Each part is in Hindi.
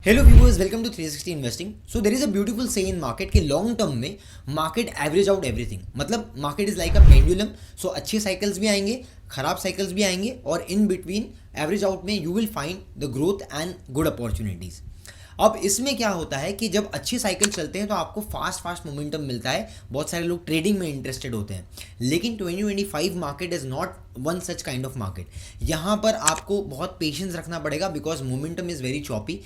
Hello viewers, welcome to 360 investing. So there is a beautiful say in market के लॉन्ग टर्म में मार्केट एवरेज आउट एवरीथिंग। मतलब market is like a pendulum. So अच्छे साइकिल्स भी आएंगे, खराब साइकिल्स भी आएंगे, और इन बिटवीन एवरेज आउट में you will find the growth and good opportunities. अब इसमें क्या होता है कि जब अच्छे साइकिल चलते हैं तो आपको फास्ट फास्ट मोमेंटम मिलता है, बहुत सारे लोग ट्रेडिंग में इंटरेस्टेड होते हैं। लेकिन 2025 market is not one such kind of market. यहाँ पर आपको बहुत पेशेंस रखना पड़ेगा because momentum is very choppy.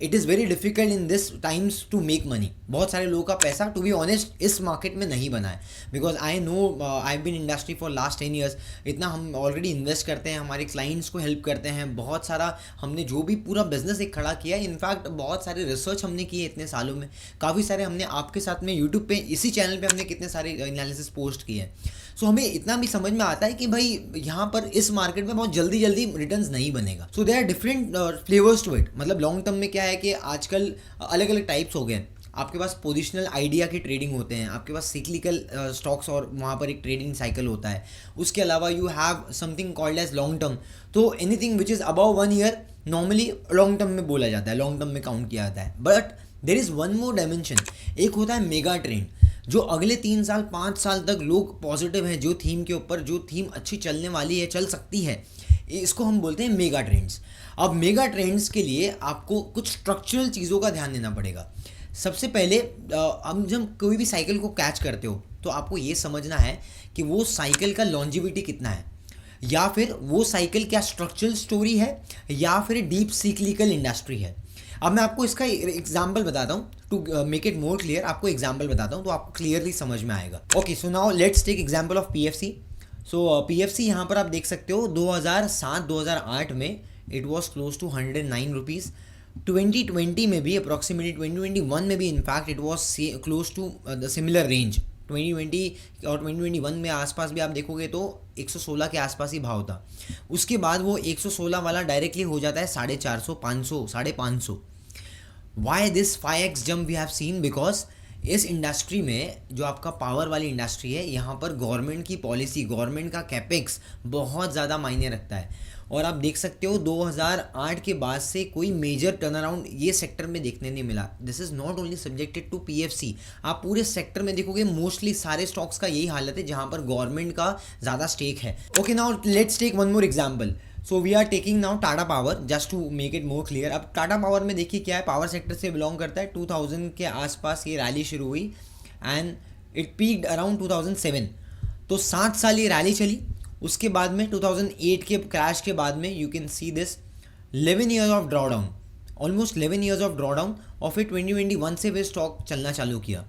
It is very difficult in this times to make money. बहुत सारे लोगों का पैसा टू बी ऑनेस्ट इस मार्केट में नहीं बना है because I know I been industry for last 10 years. इतना हम ऑलरेडी इन्वेस्ट करते हैं, हमारे क्लाइंट्स को हेल्प करते हैं, बहुत सारा हमने जो भी पूरा बिजनेस एक खड़ा किया है। इनफैक्ट बहुत सारे रिसर्च हमने किए इतने सालों में, काफ़ी सारे हमने आपके साथ में यूट्यूब पे इसी चैनल पे हमने कितने सारे एनालिसिस पोस्ट किए हैं। सो हमें इतना भी समझ में आता है कि भाई यहाँ पर इस मार्केट में बहुत जल्दी जल्दी रिटर्न्स नहीं बनेगा। So there are different flavours to it. मतलब लॉन्ग टर्म में क्या है कि आजकल अलग अलग टाइप्स हो गए हैं। आपके पास पोजिशनल आइडिया की ट्रेडिंग होते हैं, आपके पास सिक्लिकल स्टॉक्स और वहाँ पर एक ट्रेडिंग साइकिल होता है। उसके अलावा you have something called as long term. तो anything which is above 1 year normally long term में बोला जाता है, लॉन्ग टर्म में काउंट किया जाता है। But there is one more dimension. एक होता है मेगा ट्रेंड, जो अगले 3 साल 5 साल तक लोग पॉजिटिव हैं, जो थीम के ऊपर, जो थीम अच्छी चलने वाली है, चल सकती है, इसको हम बोलते हैं मेगा ट्रेंड्स। अब मेगा ट्रेंड्स के लिए आपको कुछ स्ट्रक्चरल चीज़ों का ध्यान देना पड़ेगा। सबसे पहले हम जब कोई भी साइकिल को कैच करते हो तो आपको ये समझना है कि वो साइकिल का लॉन्जिविटी कितना है, या फिर वो साइकिल क्या स्ट्रक्चरल स्टोरी है या फिर डीप सिक्लिकल इंडस्ट्री है। अब मैं आपको इसका एग्जाम्पल बताता हूँ to make it more clear. आपको एग्जाम्पल बताता हूँ तो आपको क्लियरली समझ में आएगा। Okay, so now let's take example of PFC. So PFC यहाँ पर आप देख सकते हो 2007-2008 में it was close to 109 rupees. 2020 में भी अप्रॉक्सीमेटली 2021 में भी in fact it was close to the similar range. 2020 और 2021 में आसपास भी आप देखोगे तो 116 के आसपास ही भाव था। उसके बाद वो 116 वाला डायरेक्टली हो जाता है 450, 500, 550। Why this 5x jump we have seen? Because इस इंडस्ट्री में जो आपका पावर वाली इंडस्ट्री है, यहाँ पर गवर्नमेंट की पॉलिसी, गवर्नमेंट का कैपेक्स बहुत ज़्यादा मायने रखता है। और आप देख सकते हो 2008 के बाद से कोई मेजर टर्न अराउंड ये सेक्टर में देखने नहीं मिला। This is not only subjected to PFC. आप पूरे सेक्टर में देखोगे मोस्टली सारे स्टॉक्स का यही हालत है जहाँ पर गवर्नमेंट का ज़्यादा स्टेक है। Okay, now let's take one more example. So we are taking now Tata Power just to make it more clear. अब टाटा पावर में देखिए क्या है, पावर सेक्टर से बिलोंग करता है। 2000 के आसपास ये रैली शुरू हुई एंड इट पीक्ड अराउंड 2007। तो 7 साल ये रैली चली। उसके बाद में 2008 के क्रैश के बाद में you can see this 11 years of draw down, almost 11 years of draw down, और फिर 2021 से वे स्टॉक चलना चालू किया।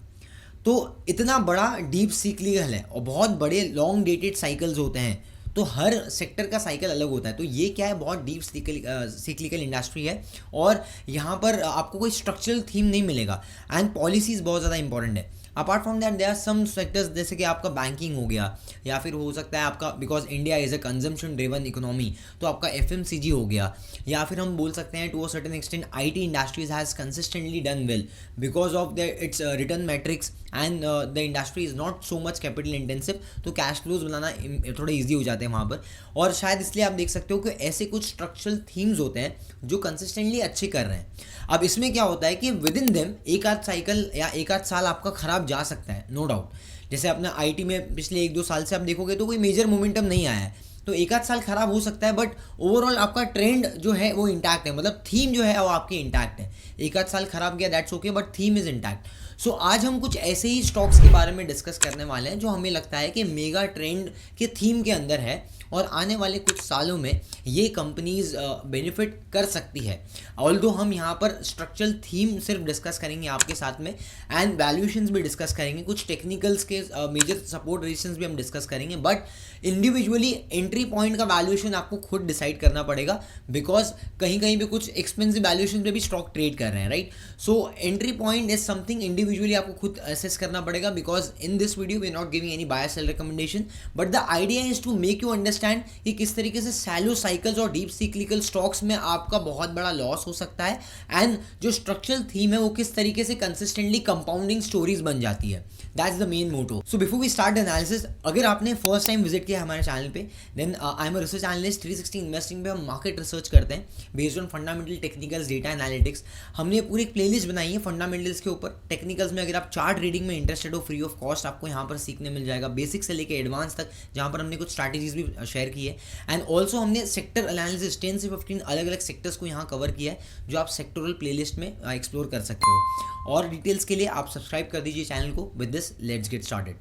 तो इतना बड़ा डीप सिक्लिकल है और बहुत बड़े लॉन्ग डेटेड साइकिल्स होते हैं। तो हर सेक्टर का साइकिल अलग होता है। तो ये क्या है, बहुत डीप सिक्लिकल इंडस्ट्री है और यहाँ पर आपको कोई स्ट्रक्चरल थीम नहीं मिलेगा। एंड पॉलिसीज़ बहुत ज़्यादा इंपॉर्टेंट है। Apart from that there are some sectors जैसे कि आपका बैंकिंग हो गया, या फिर हो सकता है आपका, because India is a consumption driven economy, तो आपका एफएमसीजी हो गया, या फिर हम बोल सकते हैं to a certain extent IT industries has consistently done well because of the its return matrix and the industry is not so much capital intensive. तो कैश फ्लोज बनाना थोड़ा ईजी हो जाते हैं वहाँ पर। और शायद इसलिए आप देख सकते हो कि ऐसे कुछ स्ट्रक्चरल थीम्स होते हैं जो कंसिस्टेंटली अच्छे कर रहे हैं। अब इसमें क्या होता है कि विद इन देम एक आध साइकिल या एक आध साल आपका खराब जा सकता है, नो डाउट। जैसे अपना आईटी में पिछले 1-2 साल से आप देखोगे तो कोई मेजर मोमेंटम नहीं आया है, तो एक आध साल खराब हो सकता है, बट ओवरऑल आपका ट्रेंड जो है वो इंटैक्ट है। मतलब थीम जो है वो आपकी इंटैक्ट है। एक आध साल खराब गया that's okay, but theme is intact. So आज हम कुछ ऐसे ही स्टॉक्स के बारे में डिस्कस करने वाले हैं जो हमें लगता है कि मेगा ट्रेंड के थीम के अंदर है और आने वाले कुछ सालों में ये कंपनीज बेनिफिट कर सकती है। ऑल्दो हम यहाँ पर स्ट्रक्चरल थीम सिर्फ डिस्कस करेंगे आपके साथ में, एंड वैल्यूएशंस भी डिस्कस करेंगे, कुछ टेक्निकल्स के मेजर सपोर्ट रेजिस्टेंस भी हम डिस्कस करेंगे। बट इंडिविजुअली एंट्री पॉइंट का वैल्यूएशन आपको खुद डिसाइड करना पड़ेगा बिकॉज कहीं कहीं पे कुछ एक्सपेंसिव वैल्यूएशन पे भी स्टॉक ट्रेड कर रहे हैं, right. So entry point is something individual individually आपको खुद असेस करना पड़ेगा, because in this video we are not giving any buy sell recommendation, but the idea is to make you understand कि किस तरीके से सैलो साइकिल्स और डीप सिक्लिकल स्टॉक्स में आपका बहुत बड़ा लॉस हो सकता है, एंड जो स्ट्रक्चरल थीम है वो किस तरीके से कंसिस्टेंटली कंपाउंडिंग स्टोरीज बन जाती है. That's the main motto. So before we start the analysis, अगर आपने फर्स्ट टाइम विजिट किया हमारे चैनल पे, then I am a research analyst. 360 investing पे हम मार्केट रिसर्च करते हैं based on fundamental, technicals, data analytics. हमने पूरी एक प्लेलिस्ट बनाई है फंडामेंटल्स के ऊपर. टेक्निकल्स में अगर आप चार्ट रीडिंग में इंटरेस्टेड हो, फ्री ऑफ कॉस्ट आपको यहाँ पर सीखने मिल जाएगा, बेसिक से लेकर एडवांस तक, जहाँ पर हमने कुछ स्ट्रैटेजीज भी शेयर की है. एंड ऑल्सो हमने सेक्टर एनालिसिस 10 से 15 अलग अलग सेक्टर्स को यहाँ कवर किया है, जो आप सेक्टोरल प्लेलिस्ट में एक्सप्लोर कर सकते हो. और डिटेल्स के लिए आप सब्सक्राइब कर दीजिए चैनल को. With this let's get started.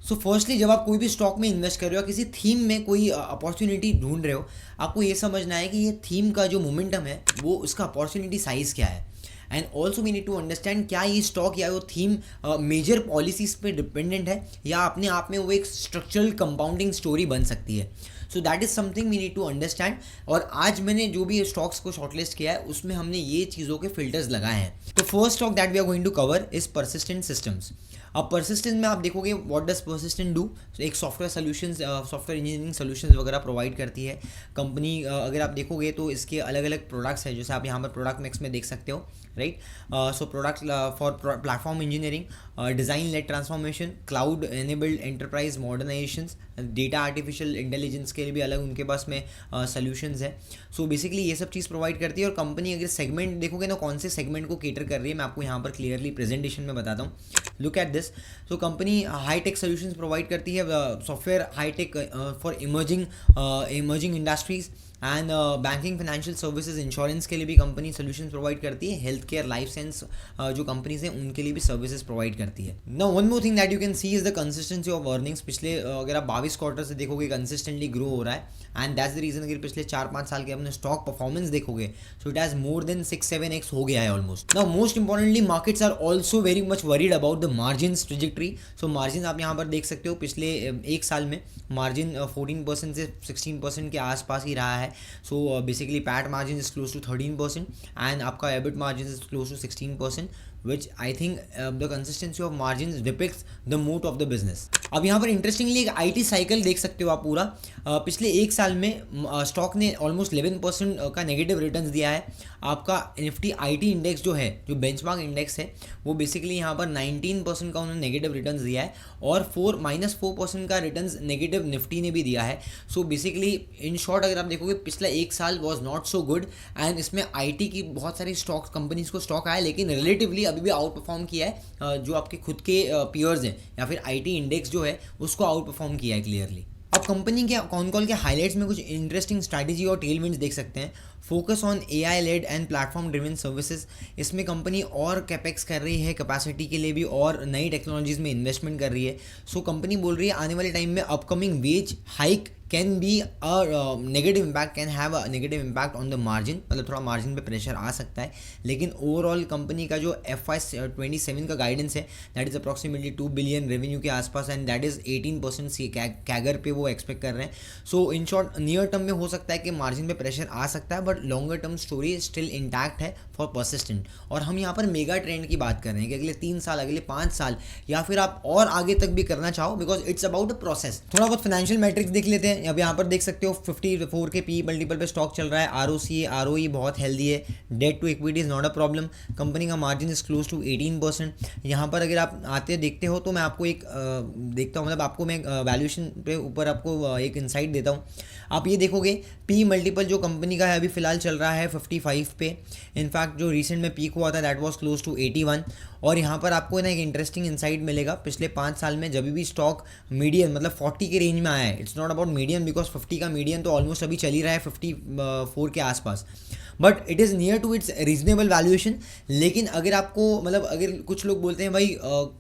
So firstly, जब आप कोई भी स्टॉक में इन्वेस्ट कर रहे हो, किसी थीम में कोई अपॉर्चुनिटी ढूंढ रहे हो, आपको ये समझना है कि ये थीम का जो मोमेंटम है वो उसका अपॉर्चुनिटी साइज क्या है. And also we need to understand क्या ये स्टॉक या वो थीम मेजर पॉलिसीज पे डिपेंडेंट है या अपने आप में वो एक स्ट्रक्चरल कंपाउंडिंग स्टोरी बन सकती है. So that is something we need to understand. और आज मैंने जो भी स्टॉक्स को शॉर्टलिस्ट किया है उसमें हमने ये चीज़ों के फिल्टर्स लगाए हैं. तो first stock that we are going to cover is persistent systems. अब परसिस्टेंट में आप देखोगे व्हाट डज परसिस्टेंट डू. एक software solutions, software engineering solutions वगैरह प्रोवाइड करती है कंपनी. अगर आप देखोगे तो इसके अलग अलग प्रोडक्ट्स हैं, जैसे आप यहाँ पर प्रोडक्ट मिक्स में देख सकते हो, right. So product for platform engineering, design led transformation, cloud enabled enterprise modernisations, data artificial intelligence के लिए भी अलग उनके पास में सोल्यूशंस है. सो बेसिकली ये सब चीज़ प्रोवाइड करती है. और कंपनी अगर सेगमेंट देखोगे ना, कौन से सेगमेंट को केटर कर रही है, मैं आपको यहाँ पर क्लियरली प्रेजेंटेशन में बताता हूँ. Look at this. So company high tech solutions provide करती है, software high tech for emerging industries and banking, financial services, insurance के लिए भी कंपनी सोल्यूशंस प्रोवाइड करती है. हेल्थ केयर, लाइफ साइंस जो कंपनीज हैं उनके लिए भी सर्विसेज प्रोवाइड करती है. Now one more thing that you can see is the consistency of earnings. पिछले अगर आप 22 क्वार्टर से देखोगे कंसिस्टेंटली ग्रो हो रहा है, एंड दैट्स द रीजन. अगर पिछले 4-5 साल के अपने स्टॉक परफॉर्मेंस देखोगे, so it has more than 6-7x हो गया है almost. Now most importantly, markets are also very much worried about the margins trajectory. So margin आप यहाँ पर देख सकते हो, पिछले एक साल में मार्जिन 14% से 16% के आसपास ही रहा है. सो basically PAT margin is close to 13% and आपका EBIT margin is close to 16%, which I think the consistency of margins depicts the moat of the business. अब यहाँ पर इंटरेस्टिंगली एक IT साइकिल देख सकते हो आप पूरा. पिछले एक साल में स्टॉक ने ऑलमोस्ट 11% का नेगेटिव रिटर्न्स दिया है. आपका निफ्टी IT इंडेक्स जो है, जो बेंचमार्क इंडेक्स है, वो बेसिकली यहाँ पर 19% का उन्होंने नेगेटिव रिटर्न्स दिया है, और -4% का रिटर्न्स नेगेटिव निफ्टी ने भी दिया है. सो बेसिकली इन शॉर्ट अगर आप देखोगे, पिछला एक साल was not so good, and इसमें IT की बहुत सारी स्टॉक्स, कंपनीज को स्टॉक आया, लेकिन रिलेटिवली अभी भी आउट परफॉर्म किया है. जो आपके खुद के पीयर्स हैं या फिर IT इंडेक्स जो है उसको आउट परफॉर्म किया है क्लियरली. अब कंपनी के कौन कॉल के हाईलाइट्स में कुछ इंटरेस्टिंग स्ट्रैटेजी और टेलविंड्स देख सकते हैं. Focus on AI led and platform driven services. इसमें कंपनी और कैपेक्स कर रही है कैपेसिटी के लिए भी, और नई टेक्नोलॉजीज में इन्वेस्टमेंट कर रही है. सो कंपनी बोल रही है आने वाले टाइम में upcoming wage hike can be a negative impact, can have a negative impact on the margin. मतलब थोड़ा मार्जिन पे प्रेशर आ सकता है, लेकिन ओवरऑल कंपनी का जो FY27 का गाइडेंस है, that is approximately 2 billion revenue के आसपास, एंड दैट इज 18% कैगर पे वो एक्सपेक्ट कर रहे हैं. सो इन शॉर्ट नियर टर्म में हो सकता है कि मार्जिन पे प्रेशर आ सकता है, but longer term story still intact है फॉर परसिस्टेंट. और हम यहाँ पर मेगा ट्रेंड की बात कर रहे हैं कि अगले 3 साल, अगले 5 साल, या फिर आप और आगे तक भी करना चाहो, because it's about a process. थोड़ा बहुत फाइनेंशियल मैट्रिक्स देख लेते हैं. अब यहाँ पर देख सकते हो 54 के PE मल्टीपल पे स्टॉक चल रहा है. ROCE, ROE बहुत हेल्दी है. Debt to equity is not a problem. Company का मार्जिन इज क्लोज टू 18%. यहाँ पर अगर आप आते देखते हो तो मैं आपको एक देखता हूँ, मतलब आपको मैं वैल्यूएशन पे ऊपर आपको एक इंसाइट देता हूँ. आप ये देखोगे PE मल्टीपल जो कंपनी का है अभी फिलहाल चल रहा है 55 पे. इनफैक्ट जो रिसेंट में पीक हुआ था दैट वाज क्लोज टू 81. और यहाँ पर आपको ना एक इंटरेस्टिंग इंसाइट मिलेगा. पिछले 5 साल में जब भी स्टॉक मीडियन मतलब 40 के रेंज में आया है, it's not about median because 50 का मीडियन तो ऑलमोस्ट अभी चल ही रहा है 54 के आसपास, but it is near to its reasonable valuation. लेकिन अगर आपको मतलब अगर कुछ लोग बोलते हैं भाई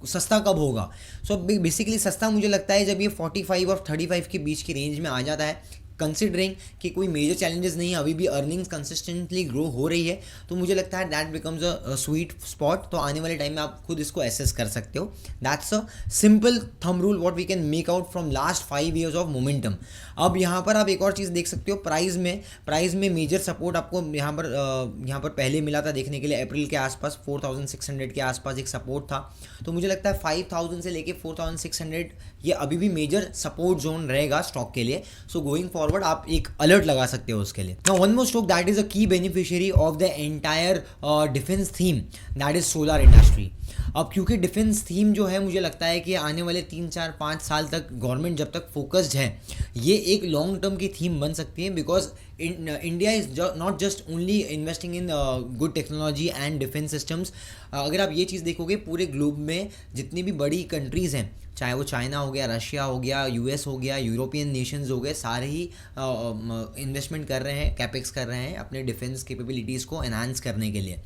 सस्ता कब होगा, सो बेसिकली सस्ता मुझे लगता है जब ये 45 और 35 के बीच की रेंज में आ जाता है. कंसिडरिंग कि कोई मेजर चैलेंजेस नहीं है, अभी भी अर्निंग्स कंसिस्टेंटली ग्रो हो रही है, तो मुझे लगता है that becomes a sweet spot. तो आने वाले टाइम में आप खुद इसको एसेस कर सकते हो। That's a simple thumb rule what we can make out from last 5 years of momentum. अब यहाँ पर आप एक और चीज़ देख सकते हो, प्राइस में मेजर सपोर्ट आपको यहाँ पर पहले मिला था देखने के लिए, अप्रैल के आसपास 4600 के आसपास एक सपोर्ट था। तो मुझे लगता है 5000 से लेके 4600 ये अभी भी मेजर सपोर्ट जोन रहेगा स्टॉक के लिए। सो गोइंग फॉरवर्ड आप एक अलर्ट लगा सकते हो उसके लिए। Now one more stock that is a key beneficiary of the entire defence theme, that is solar industry. अब क्योंकि डिफेंस थीम जो है, मुझे लगता है कि आने वाले 3 4 5 साल तक गवर्नमेंट जब तक फोकस्ड है, ये एक लॉन्ग टर्म की थीम बन सकती है। Because India is not just only investing in good technology and defence systems. अगर आप ये चीज़ देखोगे, पूरे ग्लोब में जितनी भी बड़ी कंट्रीज़ हैं, चाहे वो चाइना हो गया, रशिया हो गया, यूएस हो गया, यूरोपियन नेशंस हो गए, सारे ही इन्वेस्टमेंट कर रहे हैं, कैपेक्स कर रहे हैं अपने डिफेंस कैपेबिलिटीज़ को एनहांस करने के लिए।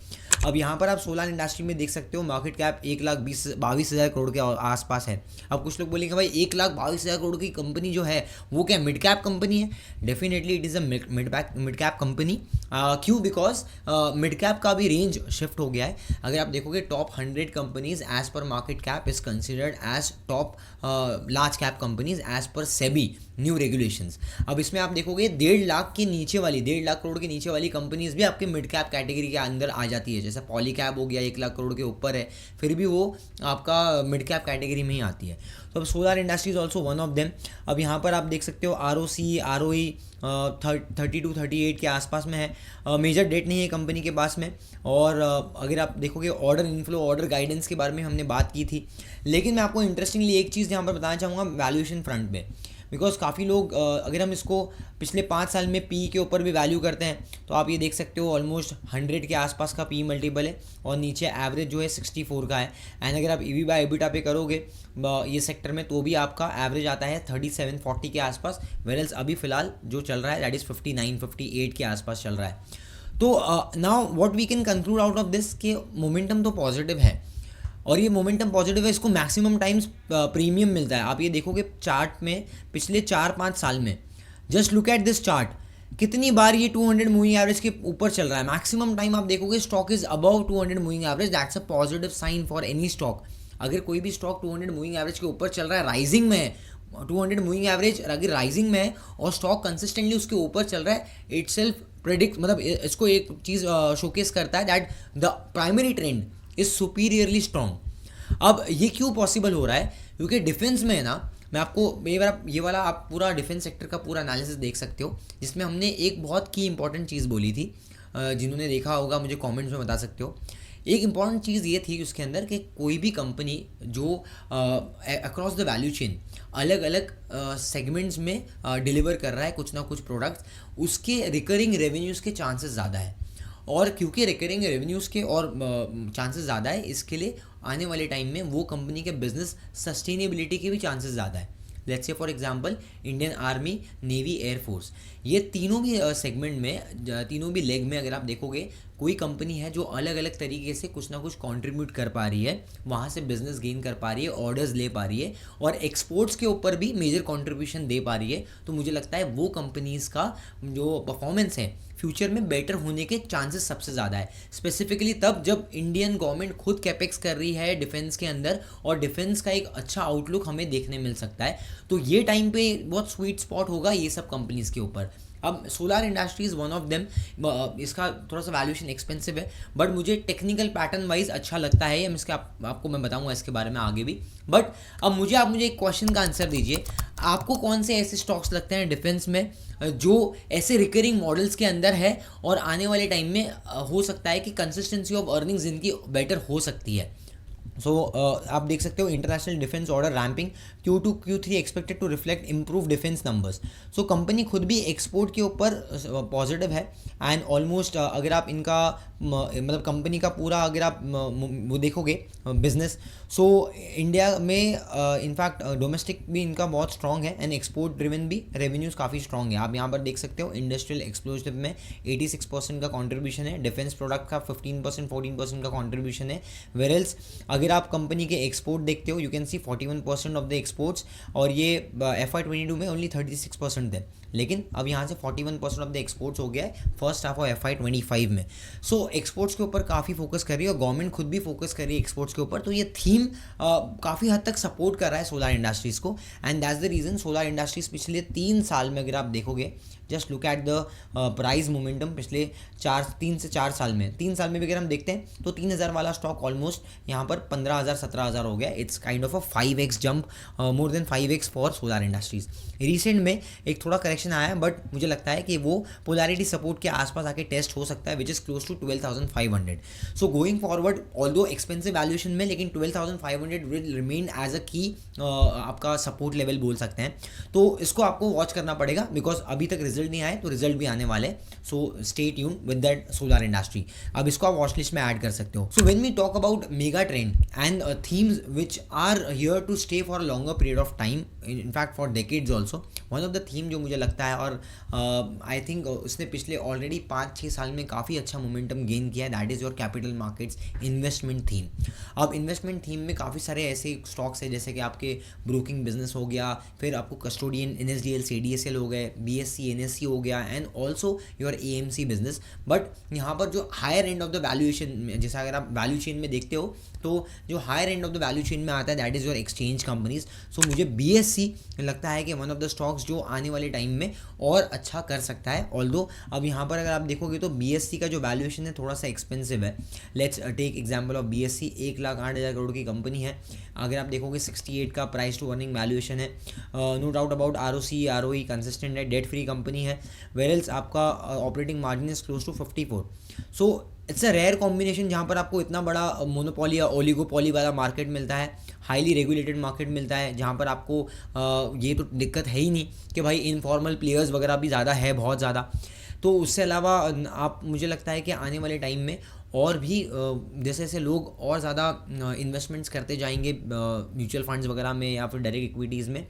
अब यहाँ पर आप सोलर इंडस्ट्री में देख सकते हो, मार्केट कैप 1,22,000 करोड़ के आसपास है। अब कुछ लोग बोलेंगे भाई 1,22,000 करोड़ की कंपनी जो है वो क्या मिड कैप कंपनी है? Definitely it is a mid cap company. क्यों? बिकॉज मिड कैप का भी रेंज शिफ्ट हो गया है। अगर आप देखोगे top 100 companies as per market cap is considered as top large cap companies as per SEBI new regulations. अब इसमें आप देखोगे 1.5 लाख करोड़ के नीचे वाली कंपनीज भी आपके मिड कैप कैटेगरी के अंदर आ जाती है। जैसे पॉली कैप हो गया 1 लाख करोड़ के ऊपर है, फिर भी वो आपका मिड कैप कैटेगरी में ही आती है। तो अब solar industry is also one of them. अब यहाँ पर आप देख सकते हो ROE 30 to 38 के आसपास में है। मेजर डेट नहीं है कंपनी के पास में। और अगर आप देखोगे ऑर्डर इनफ्लो, ऑर्डर गाइडेंस के बारे में हमने बात की थी। लेकिन मैं आपको इंटरेस्टिंगली एक चीज़ यहाँ पर बताना चाहूँगा वैल्यूएशन फ्रंट पे। बिकॉज काफ़ी लोग अगर हम इसको पिछले 5 साल में पी के ऊपर भी वैल्यू करते हैं, तो आप ये देख सकते हो ऑलमोस्ट 100 के आसपास का पी मल्टीपल है, और नीचे एवरेज जो है 64 का है। एंड अगर आप EV बाय EBITDA पे करोगे ये सेक्टर में, तो भी आपका एवरेज आता है 37-40 के आसपास। वेरएल्स अभी फिलहाल जो चल रहा है दैट इज़ 59-58 के आसपास चल रहा है। तो now what we can conclude out of this कि मोमेंटम तो पॉजिटिव है, और ये मोमेंटम पॉजिटिव है, इसको मैक्सिमम टाइम्स प्रीमियम मिलता है। आप ये देखोगे चार्ट में पिछले 4-5 साल में, just look at this chart, कितनी बार ये 200 मूविंग एवरेज के ऊपर चल रहा है। मैक्सिमम टाइम आप देखोगे stock is above 200 moving average, that's a positive sign for any stock. अगर कोई भी स्टॉक 200 मूविंग एवरेज के ऊपर चल रहा है, राइजिंग में है, 200 मूविंग एवरेज अगर राइजिंग में है और स्टॉक कंसिस्टेंटली उसके ऊपर चल रहा है, इटसेल्फ प्रेडिक्ट, मतलब इसको एक चीज़ शोकेस करता है that the primary trend is superiorly strong. अब ये क्यों पॉसिबल हो रहा है? क्योंकि डिफेंस में है ना, मैं आपको ये वाला आप पूरा डिफेंस सेक्टर का पूरा एनालिसिस देख सकते हो, जिसमें हमने एक बहुत की इंपॉर्टेंट चीज़ बोली थी। जिन्होंने देखा होगा मुझे कमेंट्स में बता सकते हो। एक इंपॉर्टेंट चीज़ ये थी उसके अंदर कि कोई भी कंपनी जो अक्रॉस द वैल्यू चेन अलग अलग सेगमेंट्स में डिलीवर कर रहा है कुछ ना कुछ प्रोडक्ट्स, उसके रिकरिंग रेवेन्यूज़ के चांसेस ज़्यादा है। और क्योंकि रिकरिंग रेवेन्यूज़ के और चांसेस ज़्यादा है, इसके लिए आने वाले टाइम में वो कंपनी के बिजनेस सस्टेनेबिलिटी के भी चांसेस ज़्यादा है। Let's say for example Indian army, navy, air force, ये तीनों भी सेगमेंट में, तीनों भी लेग में अगर आप देखोगे, कोई कंपनी है जो अलग अलग तरीके से कुछ ना कुछ कंट्रीब्यूट कर पा रही है, वहाँ से बिजनेस गेन कर पा रही है, ऑर्डर्स ले पा रही है, और एक्सपोर्ट्स के ऊपर भी मेजर कंट्रीब्यूशन दे पा रही है, तो मुझे लगता है वो कंपनीज़ का जो परफॉर्मेंस है फ्यूचर में बेटर होने के चांसेस सबसे ज़्यादा है। स्पेसिफिकली तब जब इंडियन गवर्नमेंट खुद कैपेक्स कर रही है डिफेंस के अंदर, और डिफेंस का एक अच्छा आउटलुक हमें देखने मिल सकता है। तो ये टाइम पे बहुत स्वीट स्पॉट होगा ये सब कंपनीज़ के ऊपर। अब solar industry is one of them. इसका थोड़ा सा वैल्यूएशन एक्सपेंसिव है, बट मुझे टेक्निकल पैटर्न वाइज अच्छा लगता है। हम इसके आपको मैं बताऊंगा इसके बारे में आगे भी। बट अब आप मुझे एक क्वेश्चन का आंसर दीजिए, आपको कौन से ऐसे स्टॉक्स लगते हैं डिफेंस में जो ऐसे रिकरिंग मॉडल्स के अंदर है और आने वाले टाइम में हो सकता है कि कंसिस्टेंसी ऑफ अर्निंग्स इनकी बेटर हो सकती है? सो आप देख सकते हो international defence order ramping Q2 Q3 expected to reflect improve defence numbers. So company खुद भी एक्सपोर्ट के ऊपर पॉजिटिव है। एंड ऑलमोस्ट अगर आप इनका मतलब कंपनी का पूरा अगर आप वो देखोगे बिजनेस, सो इंडिया में इनफैक्ट डोमेस्टिक भी इनका बहुत स्ट्रॉन्ग है, एंड एक्सपोर्ट ड्रिवन भी रेवेन्यूज़ काफ़ी स्ट्रॉन्ग है। आप यहाँ पर देख सकते हो इंडस्ट्रियल एक्सप्लोजिव में 86% का कॉन्ट्रीब्यूशन है, डिफेंस प्रोडक्ट का 15% 14% का कॉन्ट्रीब्यूशन है। वेरल्स अगर आप कंपनी के एक्सपोर्ट देखते हो, you can see 41% of the exports, और ये FY22 में ओनली 36% थे, लेकिन अब यहाँ से 41% ऑफ द एक्सपोर्ट्स हो गया है फर्स्ट हाफ ऑफ FY25 में। सो एक्सपोर्ट्स के ऊपर काफ़ी फोकस कर रही है और गवर्नमेंट खुद भी फोकस कर रही है एक्सपोर्ट्स के ऊपर, तो ये थीम काफ़ी हद तक सपोर्ट कर रहा है सोलर इंडस्ट्रीज़ को, and that's the reason solar industries पिछले 3 साल में अगर आप देखोगे, just look at the price momentum पिछले 3 से 4 साल में, 3 साल में भी अगर हम देखते हैं तो 3000 वाला स्टॉक ऑलमोस्ट यहाँ पर 15,000 17,000 हो गया। It's kind of a 5x jump, more than 5x for solar industries. Recent में एक थोड़ा करेक्शन आया है, बट मुझे लगता है कि वो पोलैरिटी सपोर्ट के आसपास आके टेस्ट हो सकता है, which is close to 12,500। So going forward although expensive valuation में, लेकिन 12,500 विल रिमेन एज अ की आपका सपोर्ट लेवल बोल सकते हैं। तो इसको आपको वॉच करना पड़ेगा, बिकॉज अभी तक रिजल्ट नहीं आए, तो रिजल्ट भी आने वाले, so stay tune with that solar industry. अब इसको आप वॉच लिस्ट में ऐड कर सकते हो। So when we talk about mega trend and themes which are here to stay for a longer period of time, in fact for decades also, one of the theme जो मुझे लगता है, और आई थिंक उसने पिछले ऑलरेडी 5-6 साल में काफ़ी अच्छा मोमेंटम गेन किया है, that is your capital markets investment theme. अब इन्वेस्टमेंट थीम में काफ़ी सारे ऐसे स्टॉक्स हैं, जैसे कि आपके ब्रोकिंग बिजनेस हो गया, फिर आपको कस्टोडियन NSDL CDSL हो गए, BSC NSE हो गया, and also your AMC business. But यहाँ पर जो higher end of the valuation, जैसा अगर आप वैल्यू चेन में देखते हो, तो जो higher end of the value chain में आता है that is your exchange companies. So मुझे BSC लगता है कि वन ऑफ द स्टॉक्स जो आने वाले टाइम में और अच्छा कर सकता है। ऑल्दो अब यहाँ पर अगर आप देखोगे तो BSC का जो वैल्यूएशन है थोड़ा सा एक्सपेंसिव है। Let's take example of BSC, 1,08,000 crore की कंपनी है। अगर आप देखोगे 68 का प्राइस टू अर्निंग वैल्यूएशन है, no doubt about ROC ROE consistent है, डेट फ्री कंपनी है, वेरल्स आपका operating margin is close to 54। So it's a rare combination जहाँ पर आपको इतना बड़ा मोनोपोली या ओलिगोपोली वाला मार्केट मिलता है, हाईली रेगुलेटेड मार्केट मिलता है, जहाँ पर आपको ये तो दिक्कत है ही नहीं कि भाई इनफॉर्मल प्लेयर्स वगैरह भी ज़्यादा है, बहुत ज़्यादा। तो उससे अलावा आप, मुझे लगता है कि आने वाले टाइम में और भी जैसे जैसे लोग और ज़्यादा इन्वेस्टमेंट्स करते जाएंगे म्यूचुअल फंड्स वगैरह में या फिर डायरेक्ट इक्विटीज़ में,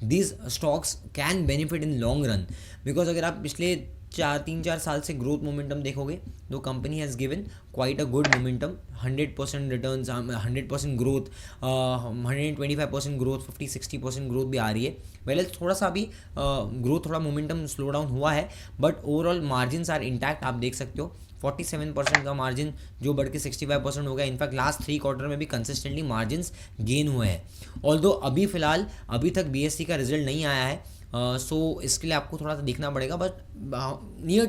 this stocks can benefit in long run. Because अगर आप पिछले 3-4 साल से ग्रोथ मोमेंटम देखोगे तो company has given quite a good momentum, 100% returns, 100% growth, 125% growth, 50-60% growth भी आ रही है। वेल थोड़ा सा अभी ग्रोथ, थोड़ा मोमेंटम स्लो डाउन हुआ है, but overall margins are intact. आप देख सकते हो 47% का मार्जिन जो बढ़ के 65% हो गया। इनफैक्ट लास्ट 3 क्वार्टर में भी कंसिस्टेंटली मार्जिन्स गेन हुए हैं। ऑल्दो अभी फ़िलहाल अभी तक BSC का रिजल्ट नहीं आया है, सो इसके लिए आपको थोड़ा सा देखना पड़ेगा, बट नियर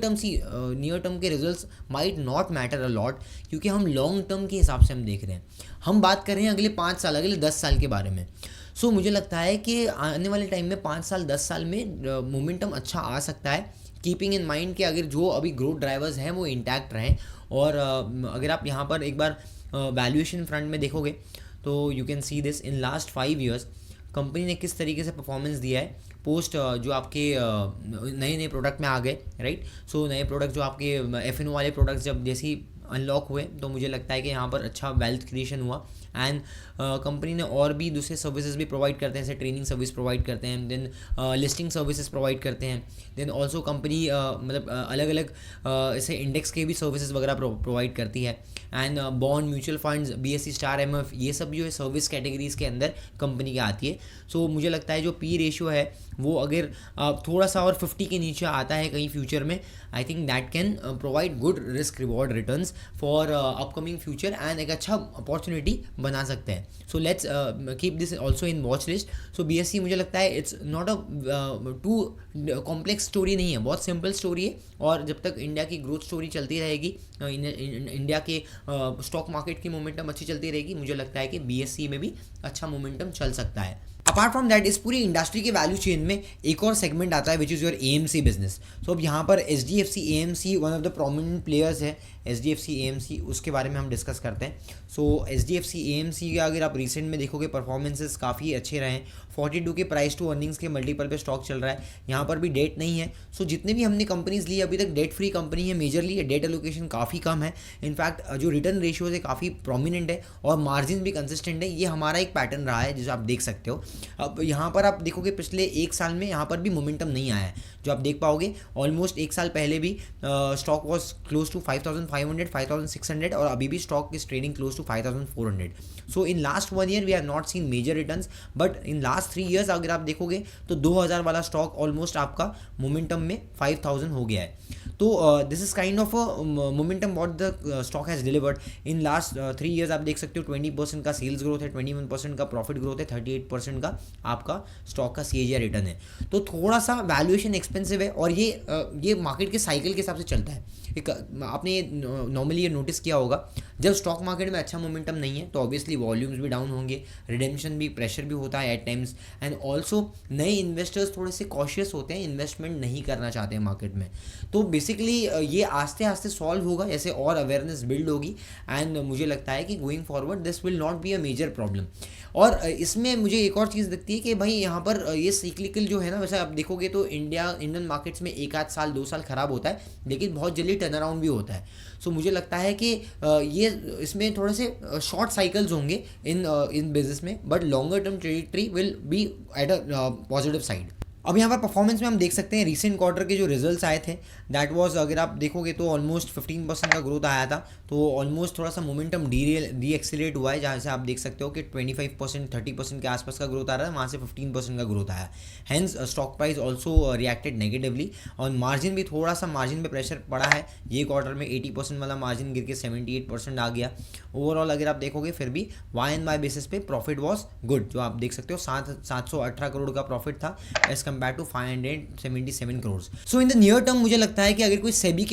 टर्म के results might not matter a lot, क्योंकि हम लॉन्ग टर्म के हिसाब से हम देख रहे हैं। हम बात कर रहे हैं अगले 5 साल, अगले 10 साल के बारे में। सो मुझे लगता है कि आने वाले टाइम में 5 साल 10 साल में मोमेंटम अच्छा आ सकता है, कीपिंग इन माइंड कि अगर जो अभी ग्रोथ ड्राइवर्स हैं वो इंटैक्ट रहें। और अगर आप यहाँ पर एक बार वैल्यूएशन फ्रंट में देखोगे तो you can see this in last 5 years company ने किस तरीके से परफॉर्मेंस दिया है पोस्ट जो आपके नए नए प्रोडक्ट में आ गए, राइट। सो नए प्रोडक्ट जो आपके F&O वाले प्रोडक्ट्स जब जैसे ही अनलॉक हुए, तो मुझे लगता है कि यहाँ पर अच्छा वेल्थ क्रिएशन हुआ। एंड कंपनी ने और भी दूसरे सर्विसेज भी प्रोवाइड करते हैं, जैसे ट्रेनिंग सर्विस प्रोवाइड करते हैं, देन लिस्टिंग सर्विसेज प्रोवाइड करते हैं, देन ऑल्सो कंपनी मतलब अलग अलग ऐसे इंडेक्स के भी सर्विसेज वगैरह प्रोवाइड करती है। And bond, mutual funds, BSC star MF, ये सब जो है सर्विस कैटेगरीज के अंदर कंपनी की आती है। सो मुझे लगता है जो P रेशियो है वो अगर थोड़ा सा और 50 के नीचे आता है कहीं फ्यूचर में, I think that can provide good risk reward returns for upcoming future, and एक अच्छा अपॉर्चुनिटी बना सकते हैं। So let's keep this also in watch list. So BSC मुझे लगता है it's not a too complex story नहीं है, बहुत सिंपल स्टोरी है। और जब तक इंडिया की ग्रोथ स्टोरी चलती रहेगी, इंडिया के स्टॉक मार्केट की मोमेंटम अच्छी चलती रहेगी, मुझे लगता है कि BSC में भी अच्छा मोमेंटम चल सकता है। अपार्ट फ्रॉम दैट, इस पूरी इंडस्ट्री के वैल्यू चेन में एक और सेगमेंट आता है which is your AMC business. So अब यहाँ पर HDFC AMC one of the prominent players है। HDFC AMC, उसके बारे में हम डिस्कस करते हैं। सो HDFC AMC का अगर आप रिसेंट में देखोगे परफॉर्मेंसेस काफ़ी अच्छे रहे हैं। 42 के प्राइस टू अर्निंग्स के मल्टीपल पे स्टॉक चल रहा है, यहाँ पर भी डेट नहीं है। सो जितने भी हमने कंपनीज ली अभी तक डेट फ्री कंपनी है, मेजरली डेट एलोकेशन काफ़ी कम है। इनफैक्ट जो रिटर्न रेशियोज है काफ़ी प्रोमिनेंट है और मार्जिन भी कंसिस्टेंट है। ये हमारा एक पैटर्न रहा है जिसे आप देख सकते हो। अब यहाँ पर आप देखोगे पिछले 1 साल में यहाँ पर भी मोमेंटम नहीं आया है, जो आप देख पाओगे। ऑलमोस्ट 1 साल पहले भी स्टॉक वॉज क्लोज टू 5,500 5500, 5600 और अभी भी stock is trading close to 5400. So in last 1 year we have not seen major returns, but in last 3 years अगर आप देखोगे तो 2000 वाला स्टॉक ऑलमोस्ट आपका मोमेंटम में 5000 हो गया है. तो this is kind of a momentum what the stock has delivered in last 3 years. आप देख सकते हो 20% का सेल्स ग्रोथ है, 21% का प्रॉफिट ग्रोथ है, 38% का आपका स्टॉक का CAGR रिटर्न है. तो थोड़ा सा वैल्यूएशन एक्सपेंसिव है और ये मार्केट के साइकिल के हिसाब से चलता है. एक आपने नॉर्मली ये नोटिस किया होगा, जब स्टॉक मार्केट में अच्छा मोमेंटम नहीं है तो ऑब्वियसली वॉल्यूम्स भी डाउन होंगे, रिडेम्पशन भी प्रेशर भी होता है एट टाइम्स, एंड ऑल्सो नए इन्वेस्टर्स थोड़े से कॉशियस होते हैं, इन्वेस्टमेंट नहीं करना चाहते हैं मार्केट में. तो बेसिकली ये आस्ते आस्ते सॉल्व होगा जैसे और अवेयरनेस बिल्ड होगी, एंड मुझे लगता है कि going forward this will not be a major problem. और इसमें मुझे एक और चीज़ दिखती है कि भाई यहाँ पर ये साइक्लिकल जो है ना, वैसे आप देखोगे तो इंडियन मार्केट्स में 1 आध साल 2 साल खराब होता है, लेकिन बहुत जल्दी टर्न अराउंड भी होता है. सो मुझे लगता है कि ये इसमें थोड़े से शॉर्ट साइकिल्स होंगे इन बिजनेस में, but longer term trajectory will be at a positive side. अब यहाँ पर परफॉर्मेंस में हम देख सकते हैं रिसेंट क्वार्टर के जो रिजल्ट्स आए थे, दैट वाज अगर आप देखोगे तो ऑलमोस्ट 15% का ग्रोथ आया था. तो ऑलमोस्ट थोड़ा सा मोमेंटम डी एक्सीलरेट हुआ है, जहाँ से आप देख सकते हो कि 25% 30% के आसपास का ग्रोथ आ रहा है, वहाँ से 15% का ग्रोथ आया. Hence stock price also reacted negatively, और मार्जिन भी थोड़ा सा मार्जिन पे प्रेशर पड़ा है. ये क्वार्टर में 80% वाला मार्जिन गिर के 78% आ गया. ओवरऑल अगर आप देखोगे फिर भी YoY बेसिस पे प्रॉफिट वॉज गुड, जो आप देख सकते हो 718 करोड़ का प्रॉफिट था as compare to 577 crore. So in the near term मुझे लगता है कि अगर कोई सेबी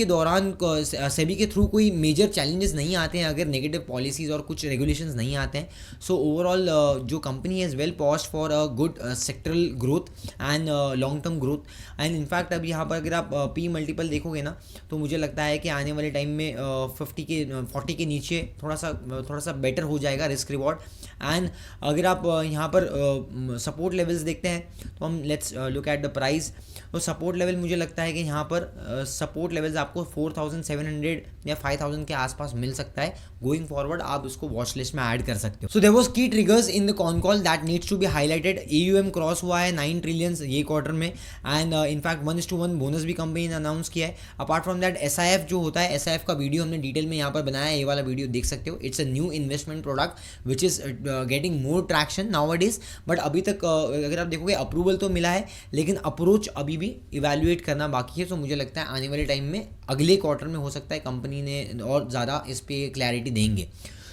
के थ्रू कोई मेजर चैलेंजेस नहीं आते हैं, अगर नेगेटिव पॉलिसीज और कुछ रेगुलेशंस नहीं आते हैं, सो ओवरऑल जो company is well poised for a good sectoral growth and long term growth. And in fact अब यहाँ पर अगर आप P मल्टीपल देखोगे ना, तो मुझे लगता है कि आने वाले टाइम में 40 के नीचे थोड़ा सा बेटर हो जाएगा रिस्क रिवॉर्ड. एंड अगर आप यहाँ पर सपोर्ट लेवल्स देखते हैं तो हम let's look at the price. तो सपोर्ट लेवल मुझे लगता है कि यहाँ पर सपोर्ट लेवल्स आपको 4700 या 5000 के आसपास मिल सकता है. गोइंग फॉरवर्ड आप उसको वॉच लिस्ट में ऐड कर सकते हो. So there was key triggers in the con call that needs to be highlighted. AUM cross हुआ है 9 ट्रिलियंस ये क्वार्टर में, एंड इनफैक्ट 1:1 बोनस भी कंपनी ने अनाउंस किया है. अपार्ट फ्रॉम दैट SIF जो होता है, SIF का वीडियो हमने डिटेल में यहाँ पर बनाया है, ये वाला वीडियो देख सकते हो. It's a new investment product which is getting more traction nowadays, but अभी तक अगर आप देखोगे अप्रूवल तो मिला है, लेकिन अप्रोच अभी भी इवैल्यूएट करना बाकी है. तो मुझे लगता है आने वाले टाइम में अगले क्वार्टर में हो सकता है कंपनी ने और ज़्यादा इस पर क्लैरिटी देंगे.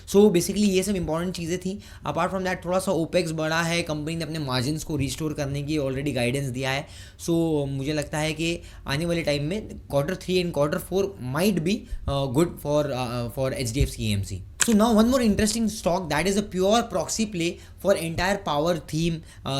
सो बेसिकली ये सब इंपॉर्टेंट चीज़ें थी. अपार्ट फ्रॉम दैट थोड़ा सा ओपेक्स बढ़ा है, कंपनी ने अपने मार्जिन्स को रिस्टोर करने की ऑलरेडी गाइडेंस दिया है. सो मुझे लगता है कि आने वाले टाइम में Q3 and Q4 might be good for HDFC AMC. So now one more interesting stock that is a pure proxy play for entire power theme,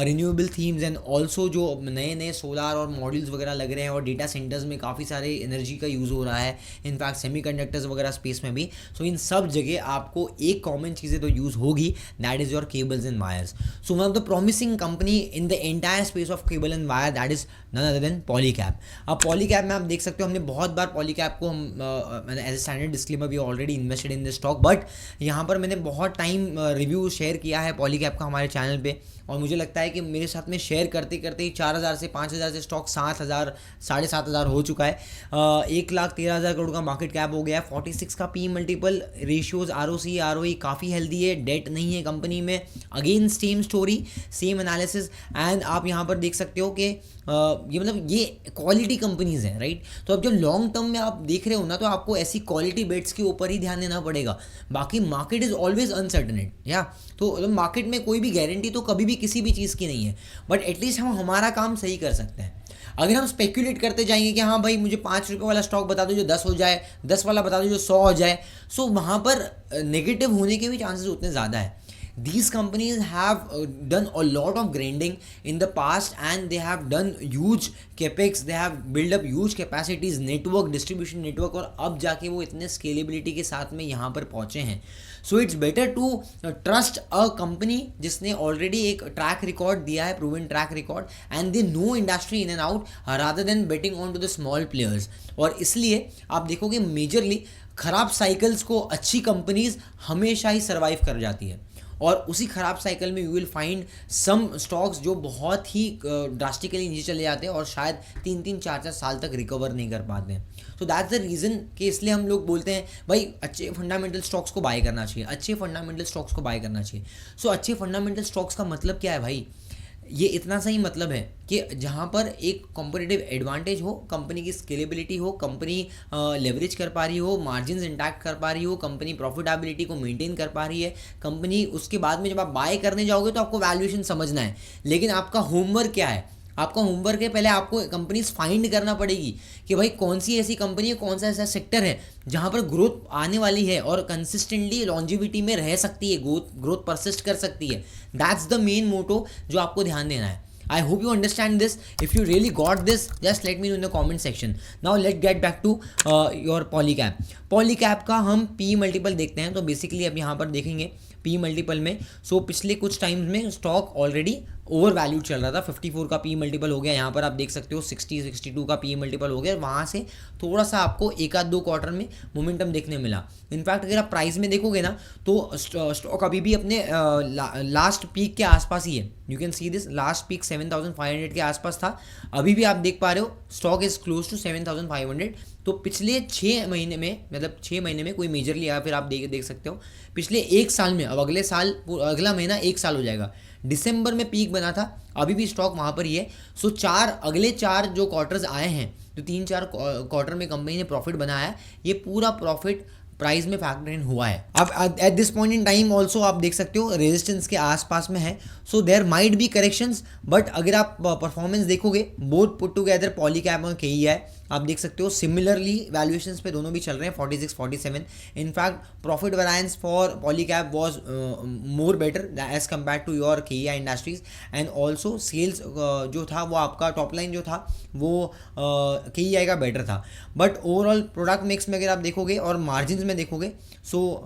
renewable themes, and also जो नए सोलार और मॉड्यूल्स वगैरह लग रहे हैं और डेटा सेंटर्स में काफ़ी सारे एनर्जी का यूज़ हो रहा है, इनफैक्ट सेमीकंडक्टर्स वगैरह स्पेस में भी. सो इन सब जगह आपको एक कॉमन चीज़ें तो यूज़ होगी, that is your cables and wires. So one of the promising company in the entire space of cable and wire that is none other than Polycab. अब पॉलीकैब में आप देख सकते हो हमने बहुत बार पॉलीकैब को हम as a standard disclaimer we already invested in this stock, but यहाँ पर मैंने बहुत टाइम रिव्यू शेयर किया है पॉलीकैब का हमारे चैनल पे, और मुझे लगता है कि मेरे साथ में शेयर करते करते ही 4000 से 5000 से स्टॉक 7000 7,500 हो चुका है. 1,13,000 करोड़ का मार्केट कैप हो गया है. 46 का P multiple ratios, ROC ROE काफ़ी हेल्दी है, डेट नहीं है कंपनी में. Again same story, same analysis, and आप यहाँ पर देख सकते हो कि ये मतलब ये क्वालिटी कंपनीज हैं, राइट. तो अब जब लॉन्ग टर्म में आप देख रहे हो ना, तो आपको ऐसी क्वालिटी बेट्स के ऊपर ही ध्यान देना पड़ेगा. बाकी मार्केट इज़ ऑलवेज अनसर्टेनेट, या तो मार्केट में कोई भी गारंटी तो कभी भी किसी भी चीज़ की नहीं है, बट एटलीस्ट हम हमारा काम सही कर सकते हैं. अगर हम स्पेक्यूलेट करते जाएंगे कि हाँ भाई मुझे 5 रुपये वाला स्टॉक बता दो जो 10 हो जाए, 10 वाला बता दो जो 100 हो जाए, सो वहाँ पर नेगेटिव होने के भी चांसेस उतने ज़्यादा है. These companies have done a lot of grinding in the past, and they have done huge capex, they have built up huge capacities, network, distribution network, और अब जाके वो इतने scalability के साथ में यहाँ पर पहुँचे हैं. So it's better to trust a company जिसने ऑलरेडी एक ट्रैक रिकॉर्ड दिया है, proven track record, and they know industry in and out rather than betting on to the small players. और इसलिए आप देखोगे मेजरली खराब साइकिल्स को अच्छी कंपनीज हमेशा ही सर्वाइव कर जाती है. और उसी ख़राब साइकिल में you will find some stocks जो बहुत ही ड्रास्टिकली नीचे चले जाते हैं और शायद 3-4 साल तक रिकवर नहीं कर पाते हैं। तो दैट्स द रीज़न कि इसलिए हम लोग बोलते हैं भाई अच्छे फंडामेंटल स्टॉक्स को बाय करना चाहिए, अच्छे फंडामेंटल स्टॉक्स को बाय करना चाहिए। सो अच्छे फंडामेंटल स्टॉक्स का मतलब क्या है भाई? ये इतना सा ही मतलब है कि जहाँ पर एक कॉम्पिटिटिव एडवांटेज हो, कंपनी की स्केलेबिलिटी हो, कंपनी लेवरेज कर पा रही हो, मार्जिन्स इंटैक्ट कर पा रही हो, कंपनी प्रॉफिटेबिलिटी को मेंटेन कर पा रही है, कंपनी उसके बाद में जब आप बाय करने जाओगे तो आपको वैल्यूएशन समझना है। लेकिन आपका होमवर्क क्या है? आपका होमवर्क है पहले आपको कंपनीज फाइंड करना पड़ेगी कि भाई कौन सी ऐसी कंपनी है, कौन सा ऐसा सेक्टर है जहाँ पर ग्रोथ आने वाली है और कंसिस्टेंटली लॉन्जिविटी में रह सकती है, ग्रोथ परसिस्ट कर सकती है। दैट्स द मेन मोटो जो आपको ध्यान देना है। I hope you understand this. If you really got this, just let me know in the comment section. Now let's get back to your Polycab. Polycab का हम P मल्टीपल देखते हैं। तो बेसिकली अब यहाँ पर देखेंगे P मल्टीपल में पिछले कुछ टाइम्स में स्टॉक ऑलरेडी ओवर वैल्यूड चल रहा था। 54 का P मल्टीपल हो गया, यहाँ पर आप देख सकते हो 60-62 का P मल्टीपल हो गया। वहाँ से थोड़ा सा आपको 1-2 क्वार्टर में मोमेंटम देखने मिला। इनफैक्ट अगर आप प्राइस में देखोगे ना तो स्टॉक अभी भी अपने लास्ट पीक के आसपास ही है। You can see this, last peak 7500 के आसपास था। अभी भी आप देख पा रहे हो स्टॉक इज क्लोज टू 7500। तो पिछले 6 महीने में, मतलब 6 महीने में कोई मेजरली आया, फिर आप देख सकते हो पिछले 1 साल में, अब अगले साल अगला महीना 1 साल हो जाएगा। दिसंबर में पीक बना था, अभी भी स्टॉक वहाँ पर ही है। सो अगले 4 जो क्वार्टर्स आए हैं, जो 3-4 क्वार्टर में कंपनी ने प्रॉफिट बनाया है, ये पूरा प्रॉफिट प्राइस में फैक्टर इन हुआ है। अब at this point in time also आप देख सकते हो रेजिस्टेंस के आसपास में है। So there might be corrections, but अगर आप परफॉर्मेंस देखोगे बोथ पुट टुगेदर पॉलीकैब और KEI, आप देख सकते हो सिमिलरली वैल्यूएशंस पे दोनों भी चल रहे हैं 46-47। In fact profit variance for Polycab was more better as compare to your KEI industries. And also sales जो था वो आपका टॉप लाइन जो था वो KEI का बेटर था। बट ओवरऑल प्रोडक्ट मिक्स में अगर आप देखोगे और मार्जिन में देखोगे, so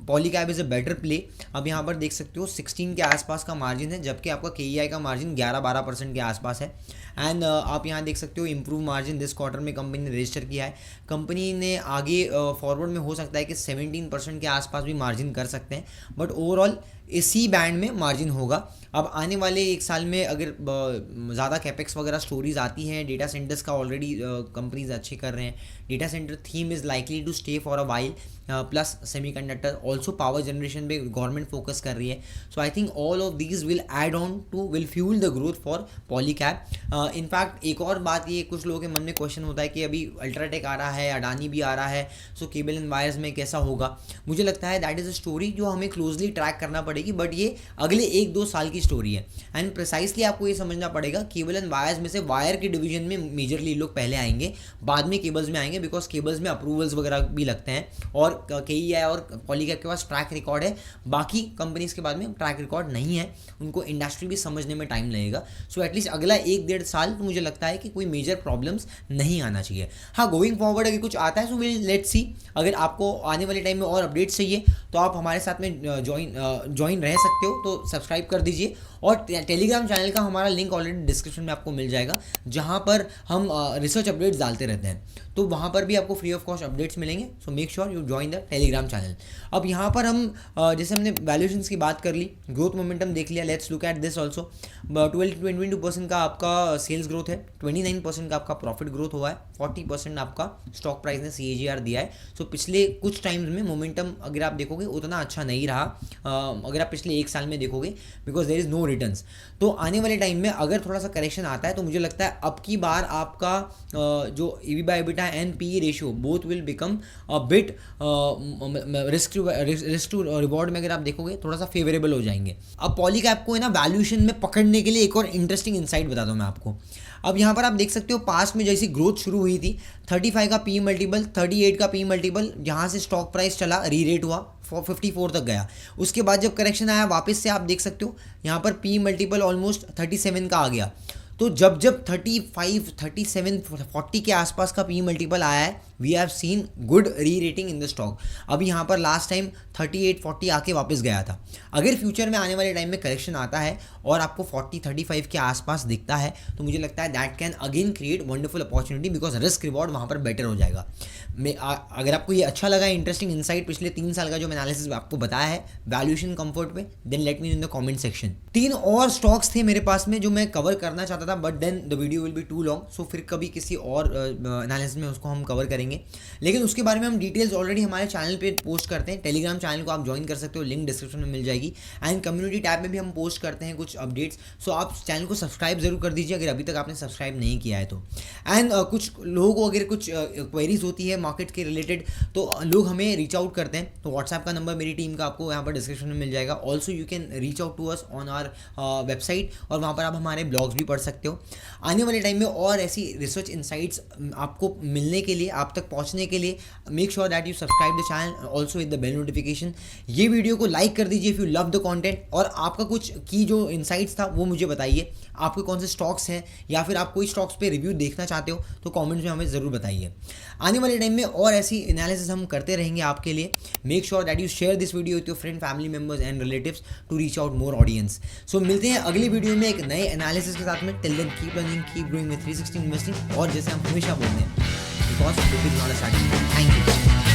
Polycab is a better play. अब यहाँ पर देख सकते हो 16 के आसपास का मार्जिन है, जबकि आपका KEI का मार्जिन 11-12% के आसपास है। एंड आप यहाँ देख सकते हो इम्प्रूव मार्जिन दिस क्वार्टर में कंपनी ने रजिस्टर किया है। कंपनी ने आगे फॉरवर्ड में हो सकता है कि 17% के आसपास भी मार्जिन कर सकते हैं, बट ओवरऑल इसी बैंड में मार्जिन होगा। अब आने वाले 1 साल में अगर ज़्यादा कैपेक्स वगैरह स्टोरीज आती हैं, डेटा सेंटर्स का ऑलरेडी कंपनीज अच्छे कर रहे हैं, data centre theme is likely to stay for a while, plus semiconductor, also power generation पे गवर्नमेंट फोकस कर रही है। So I think all of these will add on to will fuel the growth for Polycab. In fact एक और बात, ये कुछ लोगों के मन में क्वेश्चन होता है कि अभी अल्ट्राटेक आ रहा है, अडानी भी आ रहा है, सो केबल एंड वायर्स में कैसा होगा? मुझे लगता है दैट इज़ अ स्टोरी जो हमें क्लोजली ट्रैक करना पड़ेगी, बट ये अगले 1-2 साल की स्टोरी है। एंड प्रिसाइसली आपको ये समझना पड़ेगा केबल एंड वायर्स में से वायर के डिवीजन में मेजरली लोग पहले आएंगे, बाद में केबल्स में आएंगे, बिकॉज केबल्स में अप्रूवल्स वगैरह भी लगते हैं और KEI और पॉलीकैब के पास ट्रैक रिकॉर्ड है। बाकी कंपनीज के बाद में ट्रैक रिकॉर्ड नहीं है, उनको इंडस्ट्री भी समझने में टाइम लगेगा। सो एटलीस्ट अगला 1-1.5 साल तो मुझे लगता है कि कोई मेजर प्रॉब्लम्स नहीं आना चाहिए। हाँ, गोइंग फॉरवर्ड अगर कुछ आता है सो विल लेट्स सी। अगर आपको आने वाले टाइम में और अपडेट्स चाहिए तो आप हमारे साथ में ज्वाइन रह सकते हो, तो सब्सक्राइब कर दीजिए। और टेलीग्राम चैनल का हमारा लिंक ऑलरेडी डिस्क्रिप्शन में आपको मिल जाएगा, जहाँ पर हम रिसर्च अपडेट्स डालते रहते हैं, तो वहाँ पर भी आपको फ्री ऑफ कॉस्ट अपडेट्स मिलेंगे। So make sure you join the Telegram channel. अब यहाँ पर हम जैसे हमने वैल्यूएशंस की बात कर ली, ग्रोथ मोमेंटम देख लिया, let's look at this also. 12-22% का आपका सेल्स ग्रोथ है, 29% का आपका प्रॉफिट ग्रोथ हुआ है, 40% आपका स्टॉक प्राइस ने CAGR दिया है। सो पिछले कुछ टाइम्स में मोमेंटम अगर आप देखोगे उतना अच्छा नहीं रहा, अगर आप पिछले 1 साल में देखोगे, because there is no returns. तो आने वाले टाइम में अगर थोड़ा सा करेक्शन आता है तो मुझे लगता है अब की बार आपका जो EV/EBITDA and PE ratio both will become a bit risk to reward में अगर आप देखोगे थोड़ा सा फेवरेबल हो जाएंगे। अब पॉलीकैब को है ना वैल्यूएशन में पकड़ने के लिए एक और इंटरेस्टिंग इंसाइट बताता हूँ मैं आपको। अब यहाँ पर आप देख सकते हो पास में जैसी ग्रोथ शुरू हुई थी, 35 का PE मल्टीपल, 38 का PE मल्टीपल, जहाँ से स्टॉक प्राइस चला रीरेट हुआ 54 तक गया। उसके बाद जब करेक्शन आया वापस से आप देख सकते हो यहाँ पर PE मल्टीपल ऑलमोस्ट 37 का आ गया। तो जब 35, 37, 40 के आसपास का PE मल्टीपल आया है we have seen good re rating in the stock. अभी यहाँ पर लास्ट टाइम 38-40 आके वापस गया था। अगर फ्यूचर में आने वाले टाइम में करेक्शन आता है और आपको 40-35 के आसपास दिखता है तो मुझे लगता है that can again create wonderful opportunity, because risk reward वहाँ पर बेटर हो जाएगा। अगर आपको ये अच्छा लगा, इंटरेस्टिंग इनसाइट पिछले 3 साल का जो मैं एनालिसिस आपको बताया है वैल्यूएशन कंफर्ट पे, then let me in the comment section. 3 और स्टॉक्स थे मेरे पास में जो मैं कवर करना चाहता था, but then the video will be too long, so फिर कभी किसी और एनालिसिस में उसको हम कवर करेंगे। लेकिन उसके बारे में हम डिटेल्स ऑलरेडी हमारे चैनल पे पोस्ट करते हैं। टेलीग्राम चैनल को आप ज्वाइन कर सकते हो, लिंक डिस्क्रिप्शन में मिल जाएगी। एंड कम्युनिटी टैब में भी हम पोस्ट करते हैं कुछ अपडेट्स, सो आप चैनल को सब्सक्राइब जरूर कर दीजिए अगर अभी तक आपने सब्सक्राइब नहीं किया है तो। एंड कुछ लोगों को अगर कुछ क्वेरीज होती है मार्केट के रिलेटेड तो लोग हमें रीच आउट करते हैं, तो व्हाट्सएप का नंबर मेरी टीम का आपको यहाँ पर डिस्क्रिप्शन में मिल जाएगा। Also you can reach out to us on our website, और वहाँ पर आप हमारे ब्लॉग्स भी पढ़ सकते हो। आने वाले टाइम में और ऐसी रिसर्च इनसाइट्स आपको मिलने के लिए, आप तक पहुँचने के लिए, make sure that you subscribe the channel, also with the bell notification. ये वीडियो को लाइक कर दीजिए if you love the content, और आपका कुछ की जो इनसाइट्स था वो मुझे बताइए। आपके कौन से स्टॉक्स हैं या फिर आप कोई स्टॉक्स पे रिव्यू देखना चाहते हो तो कमेंट्स में हमें ज़रूर बताइए। आने वाले टाइम में और ऐसी एनालिसिस हम करते रहेंगे आपके लिए। Make sure that you share this video with your friend, family members and relatives to reach out more audience. So मिलते हैं अगली वीडियो में एक नए एनालिसिस के साथ में। Till then keep learning, keep growing with 360 investing, और जैसे हम हमेशा बोलते हैं, because it is not a strategy. Thank you.